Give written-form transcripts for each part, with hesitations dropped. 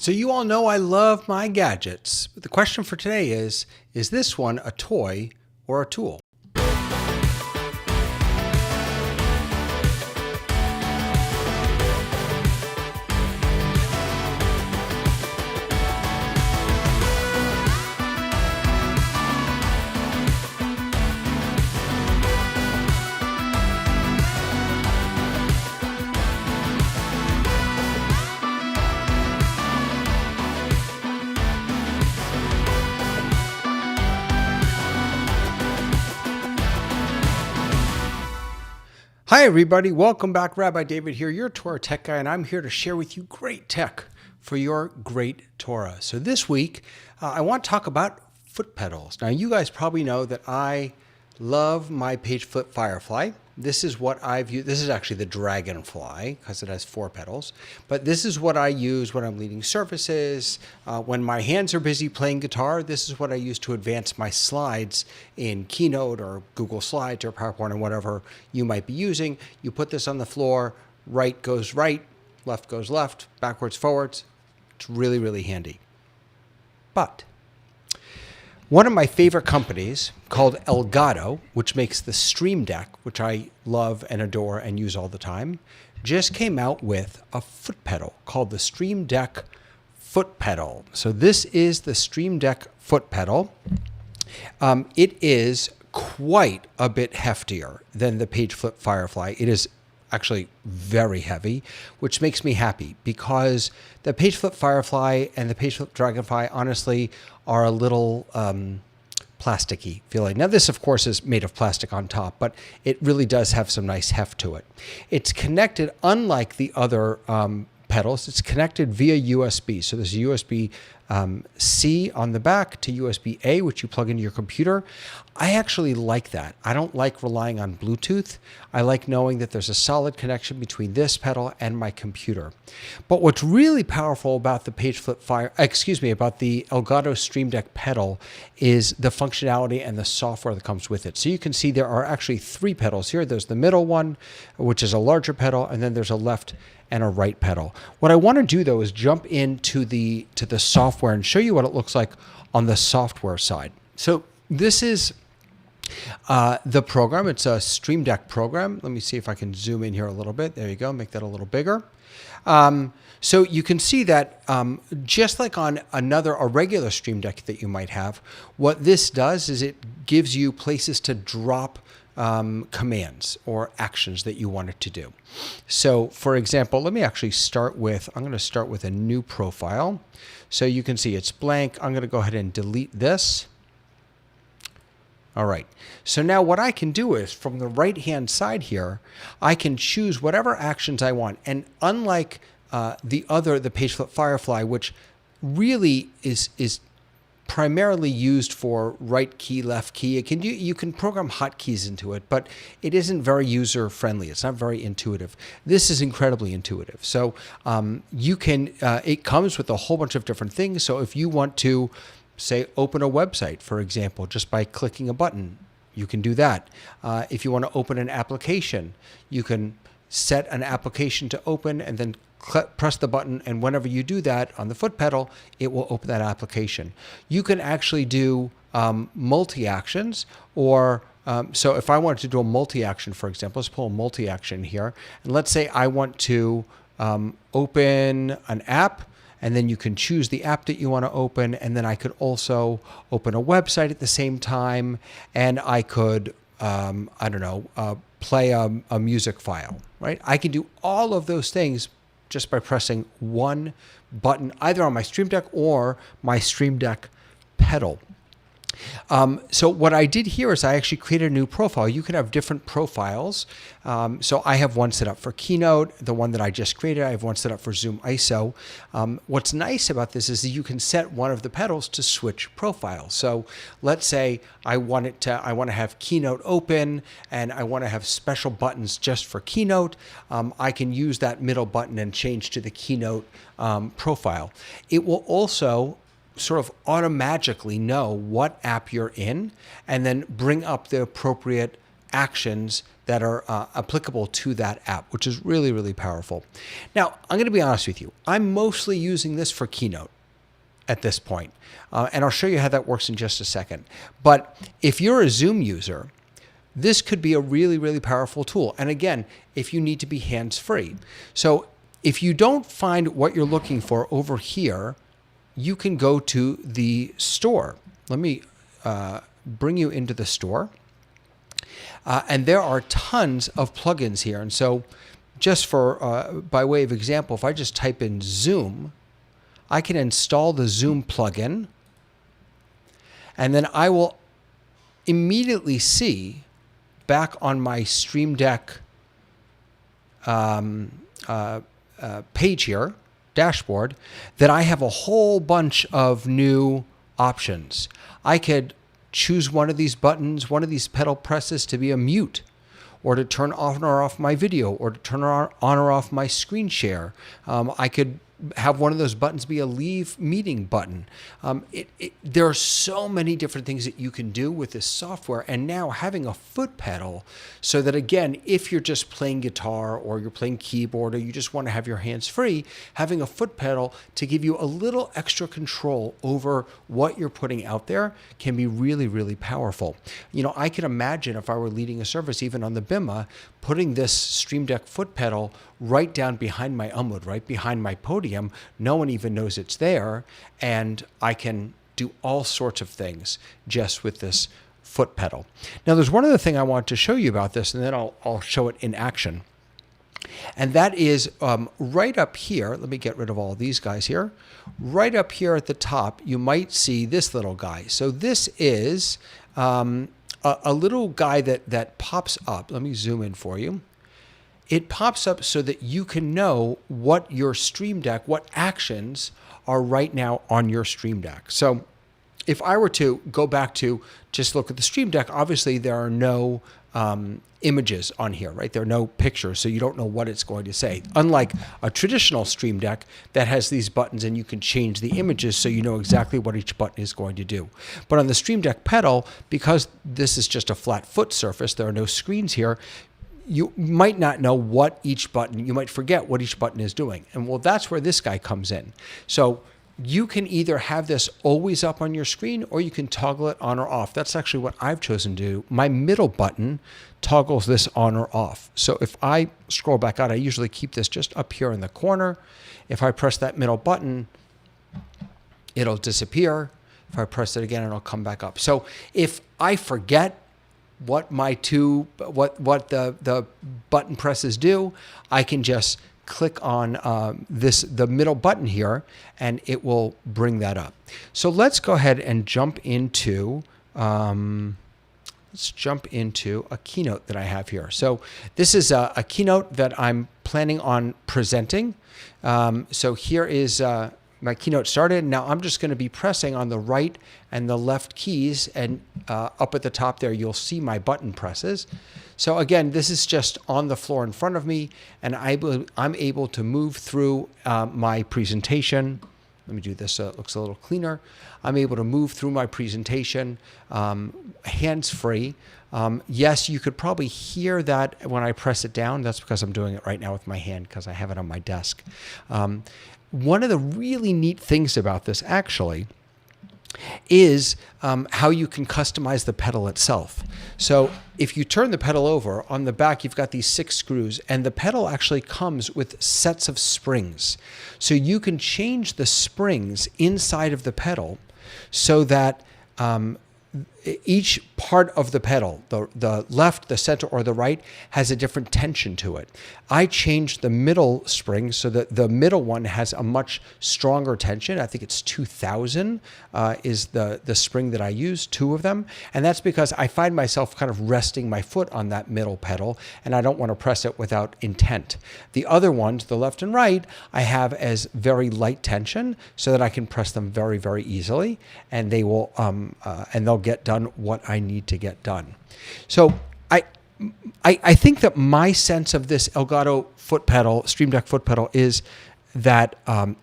So you all know I love my gadgets, but the question for today is this one a toy or a tool? Hi everybody, welcome back. Rabbi David here, your Torah tech guy, and I'm here to share with you great tech for your great Torah. So this week, I want to talk about foot pedals. Now you guys probably know that I love my page flip Firefly. This is what I've used. This is actually the Dragonfly because it has 4 pedals. But this is what I use when I'm leading services. When my hands are busy playing guitar, this is what I use to advance my slides in Keynote or Google Slides or PowerPoint or whatever you might be using. You put this on the floor, right goes right, left goes left, backwards, forwards. It's really, really handy. But one of my favorite companies called Elgato, which makes the Stream Deck, which I love and adore and use all the time, just came out with a foot pedal called the Stream Deck Foot Pedal. So this is the Stream Deck Foot Pedal. It is quite a bit heftier than the Page Flip Firefly. It is actually very heavy, which makes me happy because the Page Flip Firefly and the Page Flip Dragonfly honestly are a little plasticky feeling. Now this of course is made of plastic on top, but it really does have some nice heft to it. It's connected, unlike the other pedals, it's connected via USB. So there's a USB-C on the back to USB-A, which you plug into your computer. I actually like that. I don't like relying on Bluetooth. I like knowing that there's a solid connection between this pedal and my computer. But what's really powerful about the about the Elgato Stream Deck pedal is the functionality and the software that comes with it. So you can see there are actually 3 pedals here. There's the middle one, which is a larger pedal, and then there's a left and a right pedal. What I want to do though is jump into the software and show you what it looks like on the software side. So this is the program. It's a Stream Deck program. Let me see if I can zoom in here a little bit. There you go. Make that a little bigger. So you can see that just like on a regular Stream Deck that you might have, what this does is it gives you places to drop commands or actions that you want it to do. So for example, let me actually I'm going to start with a new profile. So you can see it's blank. I'm going to go ahead and delete this. All right. So now what I can do is from the right-hand side here, I can choose whatever actions I want. And unlike the Page Flip Firefly, which really is primarily used for right key, left key, you can program hotkeys into it, but it isn't very user-friendly. It's not very intuitive. This is incredibly intuitive. So it comes with a whole bunch of different things. So if you want to say open a website, for example, just by clicking a button, you can do that. If you want to open an application, you can set an application to open and then press the button, and whenever you do that on the foot pedal, it will open that application. You can actually do multi-actions, or so if I wanted to do a multi-action, for example, let's pull a multi-action here, and let's say I want to open an app, and then you can choose the app that you want to open, and then I could also open a website at the same time, and I could, play a music file, right? I can do all of those things just by pressing one button, either on my Stream Deck or my Stream Deck pedal. So what I did here is I actually created a new profile. You can have different profiles. So I have one set up for Keynote, the one that I just created. I have one set up for Zoom ISO. What's nice about this is that you can set one of the pedals to switch profiles. So let's say I want to have Keynote open and I want to have special buttons just for Keynote. I can use that middle button and change to the Keynote profile. It will also sort of automagically know what app you're in and then bring up the appropriate actions that are applicable to that app, which is really, really powerful. Now, I'm going to be honest with you. I'm mostly using this for Keynote at this point. And I'll show you how that works in just a second. But if you're a Zoom user, this could be a really, really powerful tool. And again, if you need to be hands-free. So if you don't find what you're looking for over here, you can go to the store. Let me bring you into the store. And there are tons of plugins here. And so just for by way of example, if I just type in Zoom, I can install the Zoom plugin. And then I will immediately see back on my Stream Deck page here, dashboard, that I have a whole bunch of new options. I could choose one of these buttons, one of these pedal presses to be a mute, or to turn on or off my video, or to turn on or off my screen share. I could have one of those buttons be a leave meeting button. There are so many different things that you can do with this software. And now having a foot pedal, so that again, if you're just playing guitar or you're playing keyboard or you just want to have your hands free, having a foot pedal to give you a little extra control over what you're putting out there can be really, really powerful. You know, I can imagine if I were leading a service, even on the Bimah, putting this Stream Deck foot pedal right down behind my Amud, right behind my podium. No one even knows it's there. And I can do all sorts of things just with this foot pedal. Now, there's one other thing I want to show you about this, and then I'll show it in action. And that is right up here. Let me get rid of all these guys here. Right up here at the top, you might see this little guy. So this is a little guy that pops up. Let me zoom in for you. It pops up so that you can know what your Stream Deck, what actions are right now on your Stream Deck. So if I were to go back to just look at the Stream Deck, obviously there are no images on here, right? There are no pictures, so you don't know what it's going to say. Unlike a traditional Stream Deck that has these buttons and you can change the images so you know exactly what each button is going to do. But on the Stream Deck pedal, because this is just a flat foot surface, there are no screens here, you might not know what each button, you might forget what each button is doing. And well, that's where this guy comes in. So you can either have this always up on your screen or you can toggle it on or off. That's actually what I've chosen to do. My middle button toggles this on or off. So if I scroll back out, I usually keep this just up here in the corner. If I press that middle button, it'll disappear. If I press it again, it'll come back up. So if I forget what the button presses do, I can just click on the middle button here, and it will bring that up. So let's go ahead and jump into a keynote that I have here. So this is a keynote that I'm planning on presenting. So here is my keynote started. Now I'm just going to be pressing on the right and the left keys, and up at the top there, you'll see my button presses. So again, this is just on the floor in front of me, and I'm able to move through my presentation. Let me do this so it looks a little cleaner. I'm able to move through my presentation hands-free. Yes, you could probably hear that when I press it down. That's because I'm doing it right now with my hand because I have it on my desk. One of the really neat things about this actually is how you can customize the pedal itself. So if you turn the pedal over, on the back you've got these 6 screws, and the pedal actually comes with sets of springs. So you can change the springs inside of the pedal so that each part of the pedal, the left, the center, or the right, has a different tension to it. I changed the middle spring so that the middle one has a much stronger tension. I think it's 2000 is the spring that I use, 2 of them. And that's because I find myself kind of resting my foot on that middle pedal, and I don't want to press it without intent. The other ones, the left and right, I have as very light tension so that I can press them very, very easily, and they will and they'll get done what I need to get done. So I think that my sense of this Elgato foot pedal, Stream Deck foot pedal, is that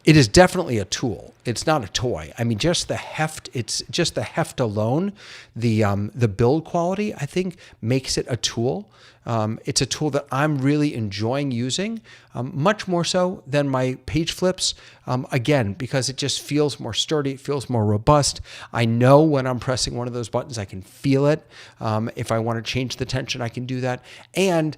it is definitely a tool. It's not a toy. I mean, just the heft. It's just the heft alone. The build quality, I think, makes it a tool. It's a tool that I'm really enjoying using, much more so than my page flips. Again, because it just feels more sturdy. It feels more robust. I know when I'm pressing one of those buttons, I can feel it. If I want to change the tension, I can do that. And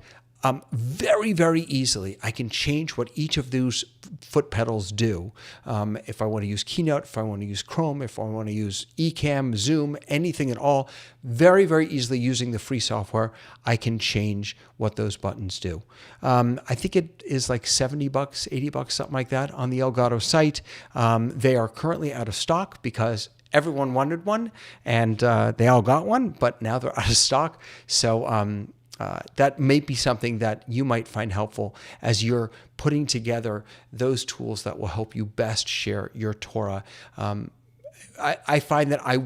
very, very easily, I can change what each of those foot pedals do. If I want to use Keynote, if I want to use Chrome, if I want to use Ecamm, Zoom, anything at all, very, very easily using the free software, I can change what those buttons do. I think it is like $70, $80, something like that on the Elgato site. They are currently out of stock because everyone wanted one and they all got one, but now they're out of stock. So that may be something that you might find helpful as you're putting together those tools that will help you best share your Torah. I find that I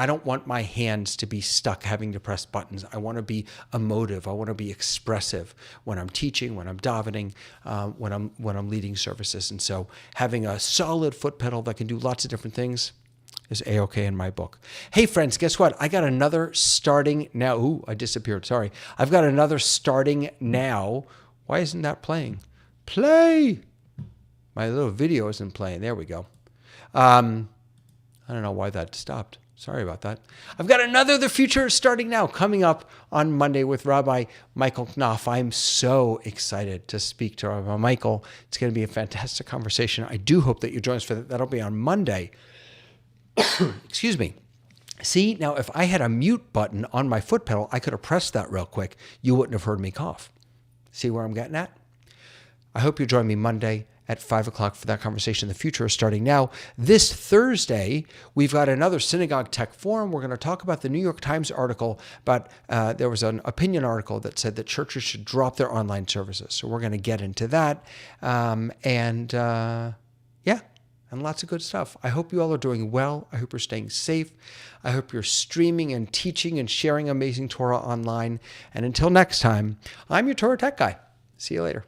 don't want my hands to be stuck having to press buttons. I want to be emotive. I want to be expressive when I'm teaching, when I'm davening, when I'm leading services. And so having a solid foot pedal that can do lots of different things is A-okay in my book. Hey, friends, guess what? I got another starting now. Ooh, I disappeared. Sorry. I've got another starting now. Why isn't that playing? Play! My little video isn't playing. There we go. I don't know why that stopped. Sorry about that. I've got another The Future Starting Now coming up on Monday with Rabbi Michael Knopf. I'm so excited to speak to Rabbi Michael. It's going to be a fantastic conversation. I do hope that you join us for that. That'll be on Monday. Excuse me. See, now if I had a mute button on my foot pedal, I could have pressed that real quick. You wouldn't have heard me cough. See where I'm getting at? I hope you join me Monday at 5 o'clock for that conversation. The future is starting now. This Thursday, we've got another Synagogue Tech Forum. We're going to talk about the New York Times article about, there was an opinion article that said that churches should drop their online services. So we're going to get into that. And lots of good stuff. I hope you all are doing well. I hope you're staying safe. I hope you're streaming and teaching and sharing amazing Torah online. And until next time, I'm your Torah Tech Guy. See you later.